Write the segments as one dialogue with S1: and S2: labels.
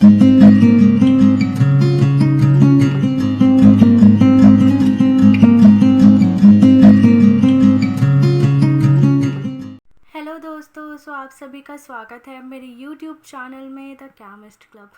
S1: Hello दोस्तों, आप सभी का स्वागत है मेरे यूट्यूब चैनल में द केमिस्ट क्लब।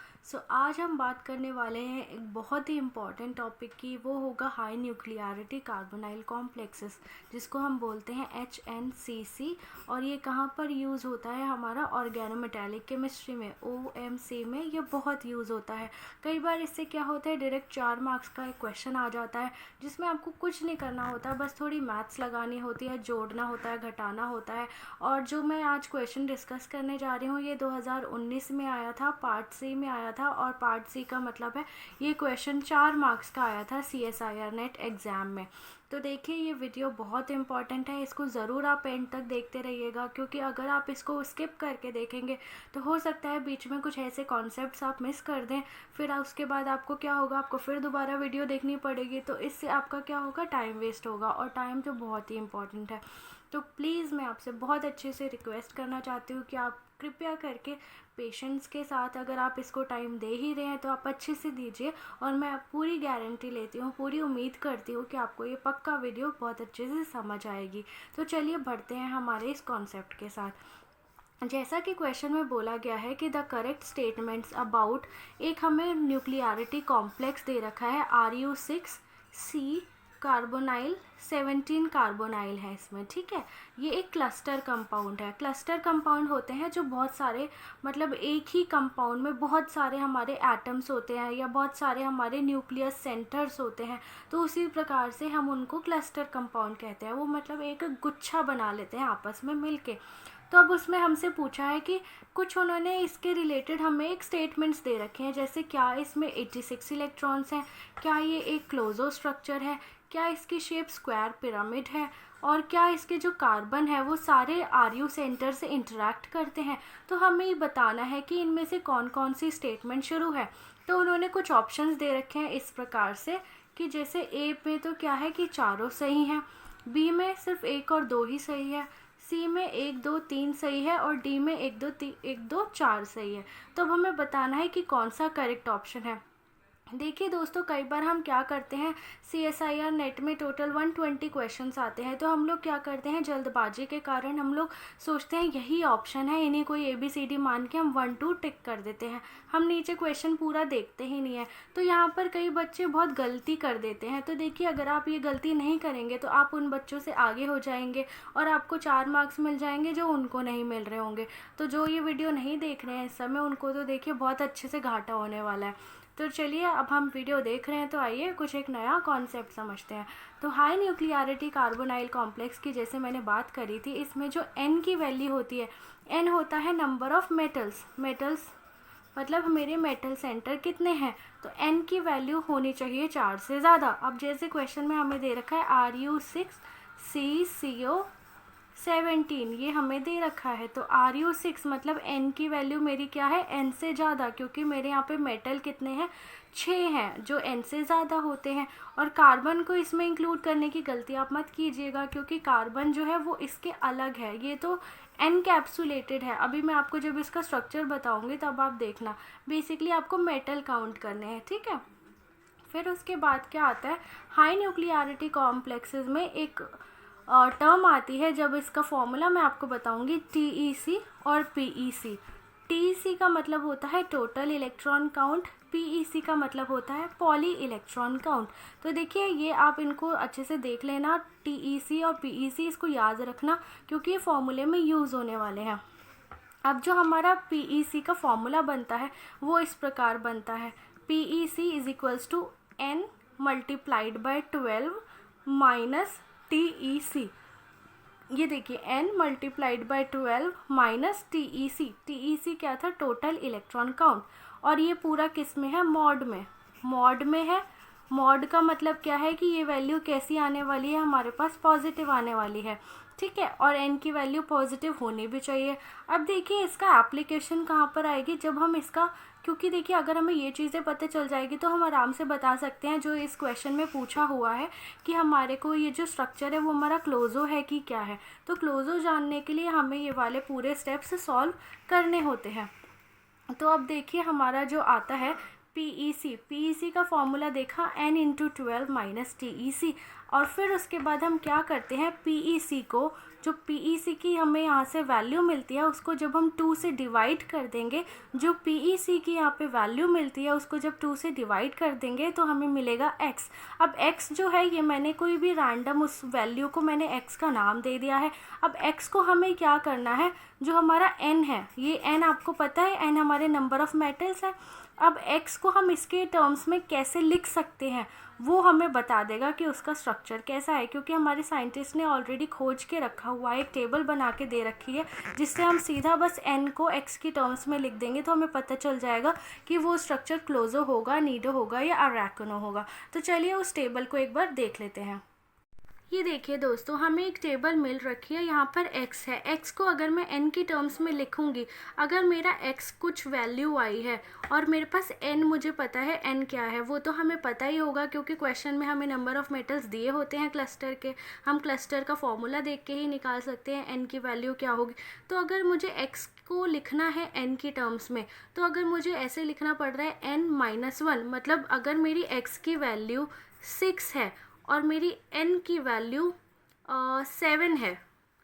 S1: आज हम बात करने वाले हैं एक बहुत ही इम्पॉर्टेंट टॉपिक की। वो होगा हाई न्यूक्लियरिटी कार्बोनाइल कॉम्प्लेक्सेस, जिसको हम बोलते हैं HNCC। और ये कहाँ पर यूज़ होता है? हमारा ऑर्गेनोमेटेलिक केमिस्ट्री में, OMC में ये बहुत यूज़ होता है। कई बार इससे क्या होता है, डायरेक्ट 4 मार्क्स का एक क्वेश्चन आ जाता है जिसमें आपको कुछ नहीं करना होता, बस थोड़ी मैथ्स लगानी होती है, जोड़ना होता है, घटाना होता है। और जो मैं आज क्वेश्चन डिस्कस करने जा रही हूँ ये 2019 में आया था, पार्ट सी में आया था। और पार्ट सी का मतलब है ये क्वेश्चन 4 मार्क्स का आया था CSIR नेट एग्ज़ाम में। तो देखिए, ये वीडियो बहुत इंपॉर्टेंट है, इसको ज़रूर आप एंड तक देखते रहिएगा, क्योंकि अगर आप इसको स्किप करके देखेंगे तो हो सकता है बीच में कुछ ऐसे कॉन्सेप्ट्स आप मिस कर दें। फिर उसके बाद आपको क्या होगा, आपको फिर दोबारा वीडियो देखनी पड़ेगी, तो इससे आपका क्या होगा, टाइम वेस्ट होगा। और टाइम तो बहुत ही इंपॉर्टेंट है। तो प्लीज़ मैं आपसे बहुत अच्छे से रिक्वेस्ट करना चाहती हूँ कि आप कृपया करके पेशेंस के साथ, अगर आप इसको टाइम दे ही रहे हैं तो आप अच्छे से दीजिए। और मैं पूरी गारंटी लेती हूँ, पूरी उम्मीद करती हूँ कि आपको ये पक्का वीडियो बहुत अच्छे से समझ आएगी। तो चलिए बढ़ते हैं हमारे इस कॉन्सेप्ट के साथ। जैसा कि क्वेश्चन में बोला गया है कि द करेक्ट स्टेटमेंट्स अबाउट, एक हमें न्यूक्लियरिटी कॉम्प्लेक्स दे रखा है RU6C कार्बोनाइल 17 कार्बोनाइल है इसमें, ठीक है। ये एक क्लस्टर कंपाउंड है। क्लस्टर कंपाउंड होते हैं जो बहुत सारे, मतलब एक ही कंपाउंड में बहुत सारे हमारे एटम्स होते हैं या बहुत सारे हमारे न्यूक्लियस सेंटर्स होते हैं। तो उसी प्रकार से हम उनको क्लस्टर कंपाउंड कहते हैं। वो मतलब एक गुच्छा बना लेते हैं आपस में मिलके। तो अब उसमें हमसे पूछा है कि कुछ उन्होंने इसके रिलेटेड हमें एक स्टेटमेंट्स दे रखे हैं, जैसे क्या इसमें 86 इलेक्ट्रॉन्स हैं, क्या ये एक क्लोजो स्ट्रक्चर है, क्या इसकी शेप स्क्वायर पिरामिड है, और क्या इसके जो कार्बन है वो सारे RU सेंटर से इंटरेक्ट करते हैं। तो हमें ये बताना है कि इनमें से कौन कौन सी स्टेटमेंट शुरू है। तो उन्होंने कुछ ऑप्शंस दे रखे हैं इस प्रकार से कि जैसे A में तो क्या है कि चारों सही हैं, B में सिर्फ 1 और 2 ही सही है, C में 1 2 3 सही है, और D में 1 2 4 सही है। तो अब हमें बताना है कि कौन सा करेक्ट ऑप्शन है। देखिए दोस्तों, कई बार हम क्या करते हैं, CSIR नेट में टोटल 120 क्वेश्चंस आते हैं, तो हम लोग क्या करते हैं, जल्दबाजी के कारण हम लोग सोचते हैं यही ऑप्शन है, इन्हीं कोई ABCD मान के हम 1 2 टिक कर देते हैं। हम नीचे क्वेश्चन पूरा देखते ही नहीं है। तो यहाँ पर कई बच्चे बहुत गलती कर देते हैं। तो देखिए, अगर आप ये गलती नहीं करेंगे तो आप उन बच्चों से आगे हो जाएंगे और आपको 4 मार्क्स मिल जाएंगे जो उनको नहीं मिल रहे होंगे। तो जो ये वीडियो नहीं देख रहे हैं इस समय, उनको तो देखिए बहुत अच्छे से घाटा होने वाला है। तो चलिए, अब हम वीडियो देख रहे हैं तो आइए कुछ एक नया कॉन्सेप्ट समझते हैं। तो हाई न्यूक्लियरिटी कार्बोनाइल कॉम्प्लेक्स की जैसे मैंने बात करी थी, इसमें जो N की वैल्यू होती है, N होता है नंबर ऑफ मेटल्स मतलब मेरे मेटल सेंटर कितने हैं। तो N की वैल्यू होनी चाहिए 4 से ज़्यादा। अब जैसे क्वेश्चन में हमें दे रखा है RU6CCO17, ये हमें दे रखा है। तो RU6 मतलब N की वैल्यू मेरी क्या है, N से ज़्यादा, क्योंकि मेरे यहाँ पे मेटल कितने हैं, 6 हैं जो N से ज़्यादा होते हैं। और कार्बन को इसमें इंक्लूड करने की गलती आप मत कीजिएगा, क्योंकि कार्बन जो है वो इसके अलग है, ये तो एनकैप्सुलेटेड है। अभी मैं आपको जब इसका स्ट्रक्चर बताऊँगी तब आप देखना। बेसिकली आपको मेटल काउंट करने हैं, ठीक है। फिर उसके बाद क्या आता है, हाई न्यूक्लियरिटी कॉम्प्लेक्सेस में एक टर्म आती है, जब इसका फॉर्मूला मैं आपको बताऊंगी, TEC और PEC। TEC का मतलब होता है टोटल इलेक्ट्रॉन काउंट, PEC का मतलब होता है पॉली इलेक्ट्रॉन काउंट। तो देखिए, ये आप इनको अच्छे से देख लेना, TEC और PEC, इसको याद रखना क्योंकि ये फॉर्मूले में यूज़ होने वाले हैं। अब जो हमारा PEC का फॉर्मूला बनता है वो इस प्रकार बनता है, PEC is equals to N multiplied by 12 minus TEC। ये देखिए, N multiplied by 12 minus TEC। TEC क्या था, टोटल इलेक्ट्रॉन काउंट। और ये पूरा किस में है, मॉड में है। मॉड का मतलब क्या है कि ये वैल्यू कैसी आने वाली है, हमारे पास पॉजिटिव आने वाली है, ठीक है। और N की वैल्यू पॉजिटिव होनी भी चाहिए। अब देखिए, इसका एप्लीकेशन कहाँ पर आएगी, जब हम इसका, क्योंकि देखिए अगर हमें ये चीज़ें पता चल जाएगी तो हम आराम से बता सकते हैं जो इस क्वेश्चन में पूछा हुआ है कि हमारे को ये जो स्ट्रक्चर है वो हमारा क्लोजो है कि क्या है। तो क्लोजो जानने के लिए हमें ये वाले पूरे स्टेप्स सॉल्व करने होते हैं। तो अब देखिए हमारा जो आता है पीईसी का फॉर्मूला देखा n इंटू 12 माइनस TEC। और फिर उसके बाद हम क्या करते हैं, पीईसी को, जो पीईसी की हमें यहाँ से वैल्यू मिलती है उसको जब हम 2 से डिवाइड कर देंगे, जो पीईसी की यहाँ पे वैल्यू मिलती है उसको जब 2 से डिवाइड कर देंगे तो हमें मिलेगा x। अब x जो है ये मैंने कोई भी रैंडम उस वैल्यू को मैंने x का नाम दे दिया है। अब x को हमें क्या करना है, जो हमारा n है, ये n आपको पता है n हमारे नंबर ऑफ़ मेटल्स है। अब x को हम इसके टर्म्स में कैसे लिख सकते हैं वो हमें बता देगा कि उसका स्ट्रक्चर कैसा है, क्योंकि हमारे साइंटिस्ट ने ऑलरेडी खोज के रखा हुआ है, एक टेबल बना के दे रखी है जिससे हम सीधा बस n को x की टर्म्स में लिख देंगे तो हमें पता चल जाएगा कि वो स्ट्रक्चर क्लोजो होगा, नीडो होगा या अराकिनो होगा। तो चलिए उस टेबल को एक बार देख लेते हैं। ये देखिए दोस्तों, हमें एक टेबल मिल रखी है, यहाँ पर x है। x को अगर मैं n की टर्म्स में लिखूंगी, अगर मेरा x कुछ वैल्यू आई है और मेरे पास n मुझे पता है n क्या है, वो तो हमें पता ही होगा क्योंकि क्वेश्चन में हमें नंबर ऑफ़ मेटल्स दिए होते हैं क्लस्टर के। हम क्लस्टर का फॉर्मूला देख के ही निकाल सकते हैं n की वैल्यू क्या होगी। तो अगर मुझे x को लिखना है n की टर्म्स में, तो अगर मुझे ऐसे लिखना पड़ रहा है n-1, मतलब अगर मेरी x की वैल्यू 6 है और मेरी n की वैल्यू 7 है,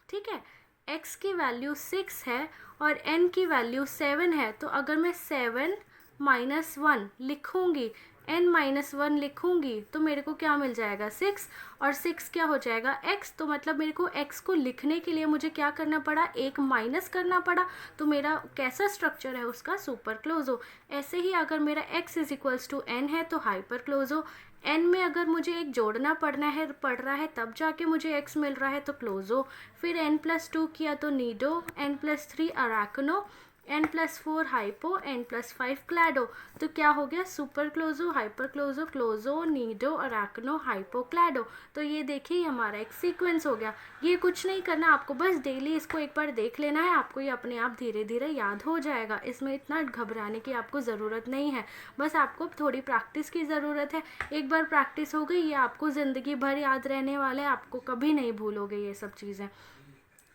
S1: ठीक है, x की वैल्यू 6 है और n की वैल्यू 7 है, तो अगर मैं 7-1 लिखूंगी, n-1 लिखूंगी तो मेरे को क्या मिल जाएगा, 6, और 6 क्या हो जाएगा, x। तो मतलब मेरे को x को लिखने के लिए मुझे क्या करना पड़ा, एक माइनस करना पड़ा। तो मेरा कैसा स्ट्रक्चर है उसका, सुपर क्लोजो। ऐसे ही अगर मेरा x is equals to n है तो हाइपर क्लोजो। n में अगर मुझे एक जोड़ना पड़ रहा है तब जाके मुझे x मिल रहा है तो क्लोजो। फिर n+2 किया तो Nido, n+3 अराकिनो, n+4 hypo, n+5 क्लैडो। तो क्या हो गया, सुपर क्लोजो, हाइपर क्लोजो, क्लोजो, नीडो, अराकिनो, हाइपो, क्लैडो। तो ये देखिए हमारा एक सीक्वेंस हो गया। ये कुछ नहीं करना आपको, बस डेली इसको एक बार देख लेना है, आपको ये अपने आप धीरे धीरे याद हो जाएगा। इसमें इतना घबराने की आपको ज़रूरत नहीं है, बस आपको थोड़ी प्रैक्टिस की ज़रूरत है। एक बार प्रैक्टिस हो गई ये आपको ज़िंदगी भर याद रहने वाला है, आपको कभी नहीं भूलोगे ये सब चीज़ें।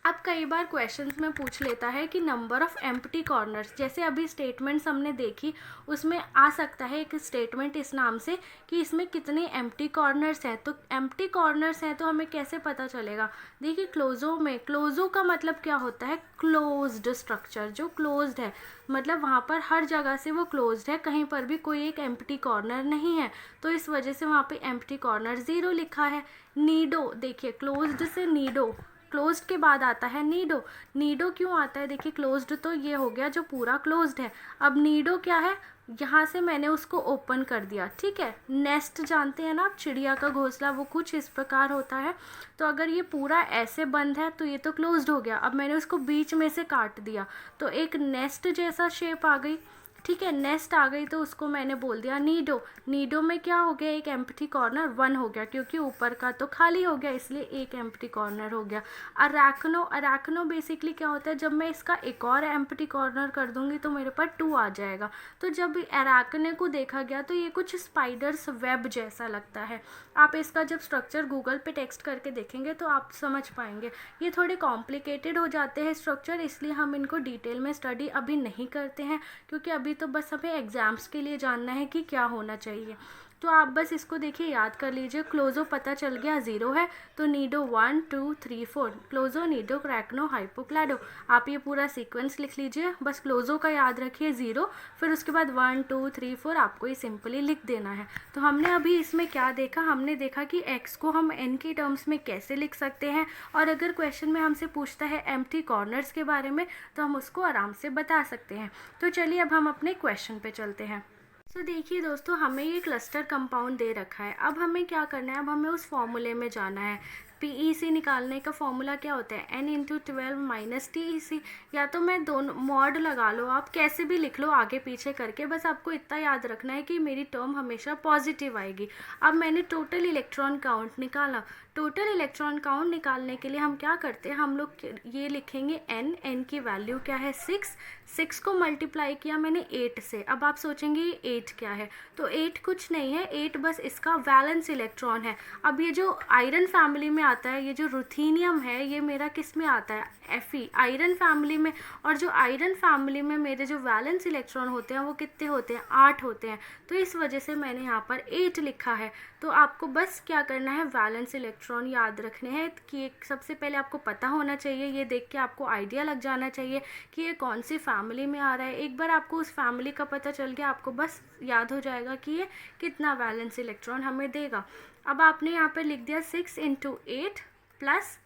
S1: अब कई बार क्वेश्चंस में पूछ लेता है कि नंबर ऑफ़ एम्प्टी कॉर्नर्स, जैसे अभी स्टेटमेंट्स हमने देखी उसमें आ सकता है एक स्टेटमेंट इस नाम से कि इसमें कितने एम्प्टी कॉर्नर्स हैं। तो एम्प्टी कॉर्नर्स हैं तो हमें कैसे पता चलेगा, देखिए क्लोजो में, क्लोजो का मतलब क्या होता है, क्लोज्ड स्ट्रक्चर, जो क्लोज्ड है, मतलब वहाँ पर हर जगह से वो क्लोज्ड है, कहीं पर भी कोई एक एम्प्टी कॉर्नर नहीं है, तो इस वजह से वहाँ पे एम्प्टी कॉर्नर 0 लिखा है। नीडो, देखिए क्लोज्ड से नीडो, क्लोज्ड के बाद आता है नीडो। नीडो क्यों आता है, देखिए क्लोज्ड तो ये हो गया जो पूरा क्लोज्ड है, अब नीडो क्या है, यहाँ से मैंने उसको ओपन कर दिया, ठीक है। नेस्ट जानते हैं ना आप, चिड़िया का घोंसला, वो कुछ इस प्रकार होता है। तो अगर ये पूरा ऐसे बंद है तो ये तो क्लोज्ड हो गया। अब मैंने उसको बीच में से काट दिया तो एक नेस्ट जैसा शेप आ गई, ठीक है, नेस्ट आ गई, तो उसको मैंने बोल दिया नीडो। नीडो में क्या हो गया, एक एम्प्टी कॉर्नर 1 हो गया, क्योंकि ऊपर का तो खाली हो गया इसलिए एक एम्प्टी कॉर्नर हो गया। अराकिनो, अराकिनो बेसिकली क्या होता है, जब मैं इसका एक और एम्प्टी कॉर्नर कर दूंगी तो मेरे पास 2 आ जाएगा। तो जब अराकिनो को देखा गया तो ये कुछ स्पाइडर्स वेब जैसा लगता है। आप इसका जब स्ट्रक्चर गूगल पे टेक्स्ट करके देखेंगे तो आप समझ पाएंगे। ये थोड़े कॉम्प्लिकेटेड हो जाते हैं स्ट्रक्चर, इसलिए हम इनको डिटेल में स्टडी अभी नहीं करते हैं, क्योंकि अभी तो बस हमें एग्ज़ाम्स के लिए जानना है कि क्या होना चाहिए। तो आप बस इसको देखिए, याद कर लीजिए। क्लोजो पता चल गया 0 है, तो नीडो 1 2 3 4, क्लोजो, नीडो, क्रैकनो, हाइपो, क्लैडो। आप ये पूरा सीक्वेंस लिख लीजिए, बस क्लोजो का याद रखिए 0, फिर उसके बाद 1 2 3 4 आपको ये सिंपली लिख देना है। तो हमने अभी इसमें क्या देखा, हमने देखा कि x को हम n की टर्म्स में कैसे लिख सकते हैं, और अगर क्वेश्चन में हमसे पूछता है एम्प्टी कॉर्नर्स के बारे में तो हम उसको आराम से बता सकते हैं। तो चलिए अब हम अपने क्वेश्चन पे चलते हैं। तो देखिए दोस्तों, हमें ये क्लस्टर कंपाउंड दे रखा है। अब हमें क्या करना है, अब हमें उस फॉर्मूले में जाना है। पीईसी निकालने का फॉर्मूला क्या होता है, n इंटू 12 माइनस TEC। या तो मैं दोनों मॉड लगा लो, आप कैसे भी लिख लो आगे पीछे करके, बस आपको इतना याद रखना है कि मेरी टर्म हमेशा पॉजिटिव आएगी। अब मैंने टोटल इलेक्ट्रॉन काउंट निकाला। टोटल इलेक्ट्रॉन काउंट निकालने के लिए हम क्या करते हैं, हम लोग ये लिखेंगे n की वैल्यू क्या है 6 को मल्टीप्लाई किया मैंने 8 से। अब आप सोचेंगे ये 8 क्या है, तो 8 कुछ नहीं है, 8 बस इसका वैलेंस इलेक्ट्रॉन है। अब ये जो आयरन फैमिली में आता है, ये जो रुथीनियम है ये मेरा किस में आता है, Fe आयरन फैमिली में। और जो आयरन फैमिली में मेरे जो वैलेंस इलेक्ट्रॉन होते हैं वो कितने होते हैं, 8 होते हैं। तो इस वजह से मैंने यहाँ पर 8 लिखा है। तो आपको बस क्या करना है, वैलेंस इलेक्ट्रॉन याद रखने हैं कि सबसे पहले आपको पता होना चाहिए, ये देख के आपको आइडिया लग जाना चाहिए कि ये कौन सी फैमिली में आ रहा है। एक बार आपको उस फैमिली का पता चल गया, आपको बस याद हो जाएगा कि ये कितना वैलेंस इलेक्ट्रॉन हमें देगा। अब आपने यहाँ पर लिख दिया 6 × 8 प्लस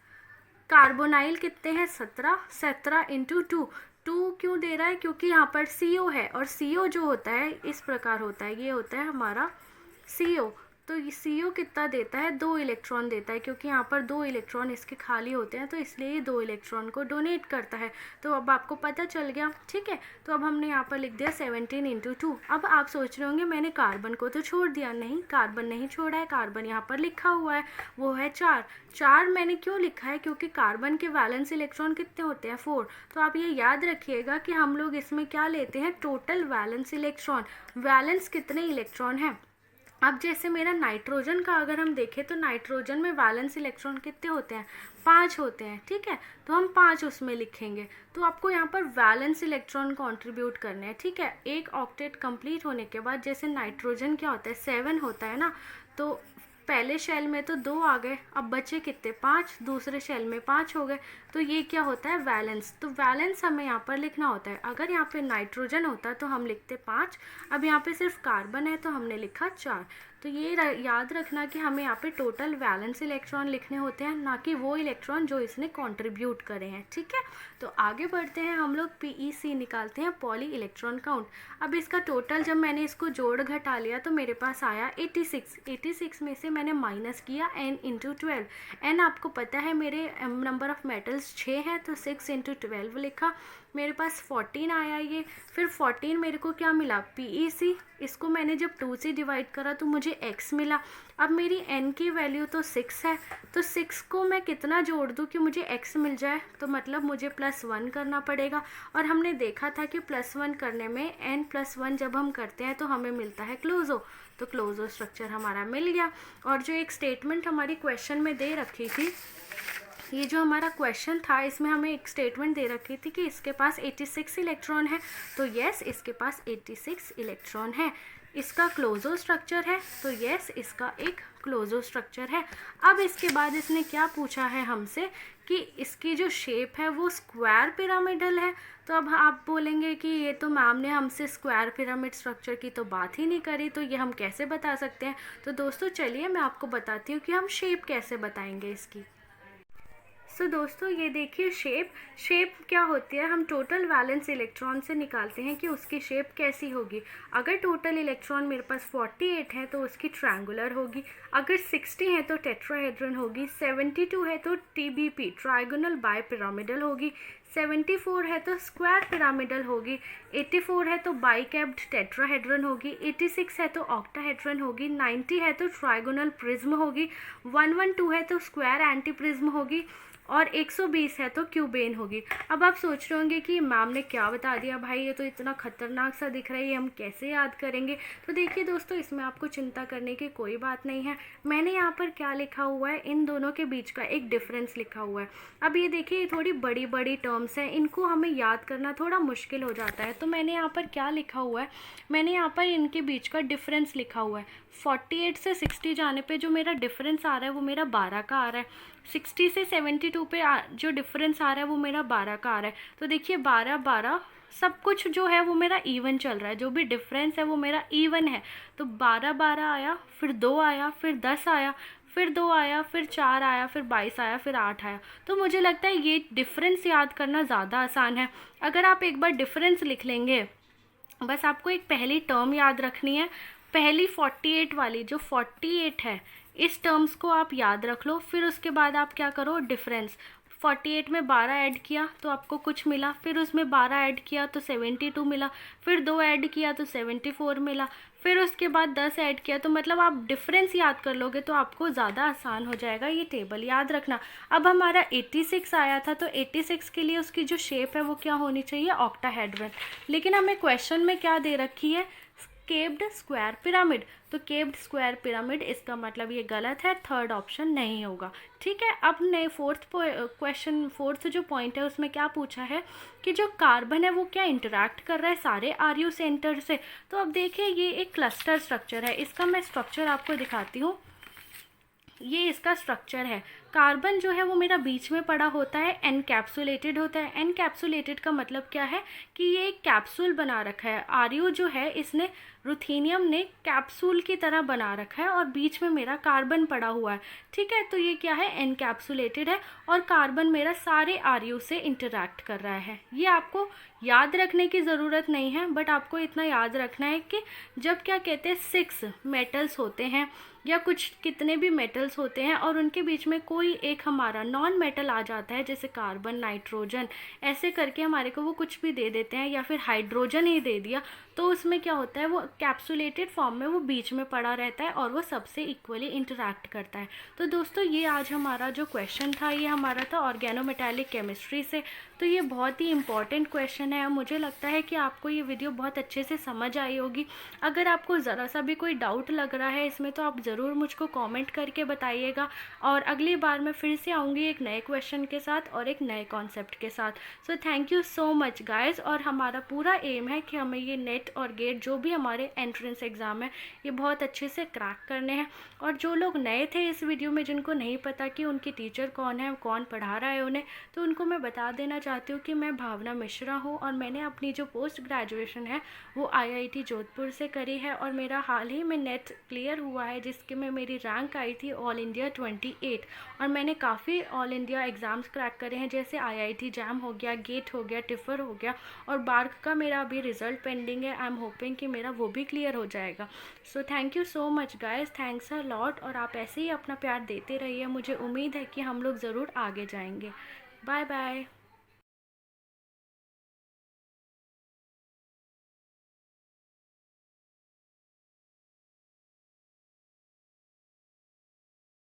S1: कार्बोनाइल कितने हैं, 17, 17 × 2। 2 क्यों दे रहा है, क्योंकि यहाँ पर CO है, और CO जो होता है इस प्रकार होता है, ये होता है हमारा CO। तो ये CO कितना देता है, 2 इलेक्ट्रॉन देता है, क्योंकि यहाँ पर 2 इलेक्ट्रॉन इसके खाली होते हैं, तो इसलिए ये 2 इलेक्ट्रॉन को डोनेट करता है। तो अब आपको पता चल गया, ठीक है। तो अब हमने यहाँ पर लिख दिया 17 × 2। अब आप सोच रहे होंगे मैंने कार्बन को तो छोड़ दिया, नहीं, कार्बन नहीं छोड़ा है, कार्बन यहाँ पर लिखा हुआ है, वो है 4। 4 मैंने क्यों लिखा है, क्योंकि कार्बन के वैलेंस इलेक्ट्रॉन कितने होते हैं, 4। तो आप ये याद रखिएगा कि हम लोग इसमें क्या लेते हैं, टोटल वैलेंस इलेक्ट्रॉन। वैलेंस कितने इलेक्ट्रॉन हैं। अब जैसे मेरा नाइट्रोजन का अगर हम देखें तो नाइट्रोजन में वैलेंस इलेक्ट्रॉन कितने होते हैं, 5 होते हैं, ठीक है। तो हम 5 उसमें लिखेंगे। तो आपको यहाँ पर वैलेंस इलेक्ट्रॉन कंट्रीब्यूट करने हैं, ठीक है। एक ऑक्टेट कंप्लीट होने के बाद जैसे नाइट्रोजन क्या होता है, 7 होता है ना, तो पहले शेल में तो 2 आ गए, अब बचे कितने, 5, दूसरे शेल में 5 हो गए। तो ये क्या होता है, वैलेंस। तो वैलेंस हमें यहाँ पर लिखना होता है। अगर यहाँ पे नाइट्रोजन होता तो हम लिखते 5, अब यहाँ पे सिर्फ कार्बन है तो हमने लिखा 4। तो ये याद रखना कि हमें यहाँ पे टोटल वैलेंस इलेक्ट्रॉन लिखने होते हैं, ना कि वो इलेक्ट्रॉन जो इसने कंट्रीब्यूट करे हैं, ठीक है। तो आगे बढ़ते हैं, हम लोग PEC निकालते हैं, पॉली इलेक्ट्रॉन काउंट। अब इसका टोटल जब मैंने इसको जोड़ घटा लिया तो मेरे पास आया 86। 86 में से मैंने माइनस किया n × 12। n आपको पता है मेरे नंबर ऑफ मेटल्स 6 है, तो 6 × 12 लिखा, मेरे पास 14 आया ये। फिर 14 मेरे को क्या मिला, PEC। इसको मैंने जब 2 से डिवाइड करा तो मुझे x मिला। अब मेरी n की वैल्यू तो 6 है, तो 6 को मैं कितना जोड़ दूँ कि मुझे x मिल जाए, तो मतलब मुझे +1 करना पड़ेगा। और हमने देखा था कि +1 करने में n+1 जब हम करते हैं तो हमें मिलता है क्लोजो। तो क्लोजो स्ट्रक्चर हमारा मिल गया। और जो एक स्टेटमेंट हमारी क्वेश्चन में दे रखी थी, ये जो हमारा क्वेश्चन था इसमें हमें एक स्टेटमेंट दे रखी थी कि इसके पास 86 इलेक्ट्रॉन है। तो यस, इसके पास 86 इलेक्ट्रॉन है। इसका क्लोजो स्ट्रक्चर है, तो यस, इसका एक क्लोजो स्ट्रक्चर है। अब इसके बाद इसने क्या पूछा है हमसे कि इसकी जो शेप है वो स्क्वायर पिरामिडल है। तो अब आप बोलेंगे कि ये तो मैम ने हमसे स्क्वायर पिरामिड स्ट्रक्चर की तो बात ही नहीं करी, तो ये हम कैसे बता सकते हैं। तो दोस्तों चलिए मैं आपको बताती हूँ कि हम शेप कैसे बताएंगे इसकी। सो दोस्तों ये देखिए, शेप क्या होती है, हम टोटल वैलेंस इलेक्ट्रॉन से निकालते हैं कि उसकी शेप कैसी होगी। अगर टोटल इलेक्ट्रॉन मेरे पास 48 है तो उसकी ट्रायंगुलर होगी, अगर 60 है तो टेट्राहेड्रन होगी, 72 है तो TBP ट्रायगोनल बाइपिरामिडल होगी, 74 है तो स्क्वायर पिरामिडल होगी, 84 है तो बाइकैप्ड टेट्राहेड्रन होगी, 86 है तो ऑक्टाहेड्रन होगी, 90 है तो ट्रायगोनल प्रिज्म होगी, 112 है तो स्क्वायर एंटी प्रिज्म होगी, और 120 है तो क्यूबेन होगी। अब आप सोच रहे होंगे कि मैम ने क्या बता दिया भाई, ये तो इतना खतरनाक सा दिख रहा है, ये हम कैसे याद करेंगे। तो देखिए दोस्तों, इसमें आपको चिंता करने की कोई बात नहीं है। मैंने यहाँ पर क्या लिखा हुआ है, इन दोनों के बीच का एक डिफरेंस लिखा हुआ है। अब ये देखिए, ये थोड़ी बड़ी बड़ी टर्म्स हैं, इनको हमें याद करना थोड़ा मुश्किल हो जाता है। तो मैंने यहाँ पर क्या लिखा हुआ है, मैंने यहाँ पर इनके बीच का डिफरेंस लिखा हुआ है। 48 से 60 जाने पे जो मेरा डिफरेंस आ रहा है वो मेरा 12 का आ रहा है। 60 से 72 पे जो डिफरेंस आ रहा है वो मेरा 12 का आ रहा है। तो देखिए 12 12 सब कुछ जो है वो मेरा इवन चल रहा है, जो भी डिफरेंस है वो मेरा इवन है। तो 12 12 आया, फिर 2 आया, फिर 10 आया, फिर 2 आया, फिर 4 आया, फिर 22 आया, फिर 8 आया। तो मुझे लगता है ये डिफरेंस याद करना ज़्यादा आसान है। अगर आप एक बार डिफरेंस लिख लेंगे, बस आपको एक पहली टर्म याद रखनी है, पहली 48 वाली जो 48 है, इस टर्म्स को आप याद रख लो। फिर उसके बाद आप क्या करो, डिफरेंस 48 में 12 ऐड किया तो आपको कुछ मिला, फिर उसमें 12 ऐड किया तो 72 मिला, फिर 2 ऐड किया तो 74 मिला, फिर उसके बाद 10 ऐड किया। तो मतलब आप डिफरेंस याद कर लोगे तो आपको ज़्यादा आसान हो जाएगा ये टेबल याद रखना। अब हमारा 86 आया था, तो 86 के लिए उसकी जो शेप है वो क्या होनी चाहिए, ऑक्टाहेड्रन। लेकिन हमें क्वेश्चन में क्या दे रखी है, केव्ड स्क्वायर पिरामिड। तो केव्ड स्क्वायर पिरामिड, इसका मतलब ये गलत है, थर्ड ऑप्शन नहीं होगा। ठीक है, अब नए फोर्थ जो पॉइंट है उसमें क्या पूछा है कि जो कार्बन है वो क्या इंटरैक्ट कर रहा है सारे आरयू सेंटर से। तो अब देखिए ये एक क्लस्टर स्ट्रक्चर है, इसका मैं स्ट्रक्चर आपको दिखाती हूँ। ये इसका स्ट्रक्चर है। कार्बन जो है वो मेरा बीच में पड़ा होता है, एनकैप्सुलेटेड होता है। एनकैप्सुलेटेड का मतलब क्या है कि ये एक कैप्सूल बना रखा है। आरयू जो है इसने, रुथेनियम ने कैप्सूल की तरह बना रखा है और बीच में मेरा कार्बन पड़ा हुआ है। ठीक है, तो ये क्या है, एनकैप्सुलेटेड है और कार्बन मेरा सारे आरयू से इंटरैक्ट कर रहा है। ये आपको याद रखने की ज़रूरत नहीं है, बट आपको इतना याद रखना है कि जब क्या कहते हैं 6 मेटल्स होते हैं या कुछ कितने भी मेटल्स होते हैं और उनके बीच में कोई एक हमारा नॉन मेटल आ जाता है, जैसे कार्बन, नाइट्रोजन, ऐसे करके हमारे को वो कुछ भी दे देते हैं या फिर हाइड्रोजन ही दे दिया, तो उसमें क्या होता है वो कैप्सुलेटेड फॉर्म में वो बीच में पड़ा रहता है और वो सबसे इक्वली इंटरैक्ट करता है। तो दोस्तों ये आज हमारा जो क्वेश्चन था ये हमारा था ऑर्गेनोमेटालिक केमिस्ट्री से। तो ये बहुत ही इंपॉर्टेंट क्वेश्चन है। मुझे लगता है कि आपको ये वीडियो बहुत अच्छे से समझ आई होगी। अगर आपको ज़रा सा भी कोई डाउट लग रहा है इसमें तो आप ज़रूर मुझको कमेंट करके बताइएगा, और अगली बार मैं फिर से आऊँगी एक नए क्वेश्चन के साथ और एक नए कॉन्सेप्ट के साथ। So thank you so much guys. और हमारा पूरा एम है कि हमें ये नेट और गेट जो भी हमारे एंट्रेंस एग्ज़ाम है ये बहुत अच्छे से क्रैक करने हैं। और जो लोग नए थे इस वीडियो में, जिनको नहीं पता कि उनके टीचर कौन है, कौन पढ़ा रहा है उन्हें, तो उनको मैं बता देना चाहती हूँ कि मैं भावना मिश्रा हूँ और मैंने अपनी जो पोस्ट ग्रेजुएशन है वो IIT जोधपुर से करी है और मेरा हाल ही में नेट क्लियर हुआ है जिसके में मेरी रैंक आई थी ऑल इंडिया 28। और मैंने काफ़ी ऑल इंडिया एग्ज़ाम्स क्रैक करे हैं, जैसे IIT जैम हो गया, गेट हो गया, टिफ़र हो गया, और बार्क का मेरा अभी रिज़ल्ट पेंडिंग है। आई एम होपिंग कि मेरा वो भी क्लियर हो जाएगा। So thank you so much guys, thanks a lot. और आप ऐसे ही अपना प्यार देते रहिए, मुझे उम्मीद है कि हम लोग ज़रूर आगे जाएंगे। Bye bye.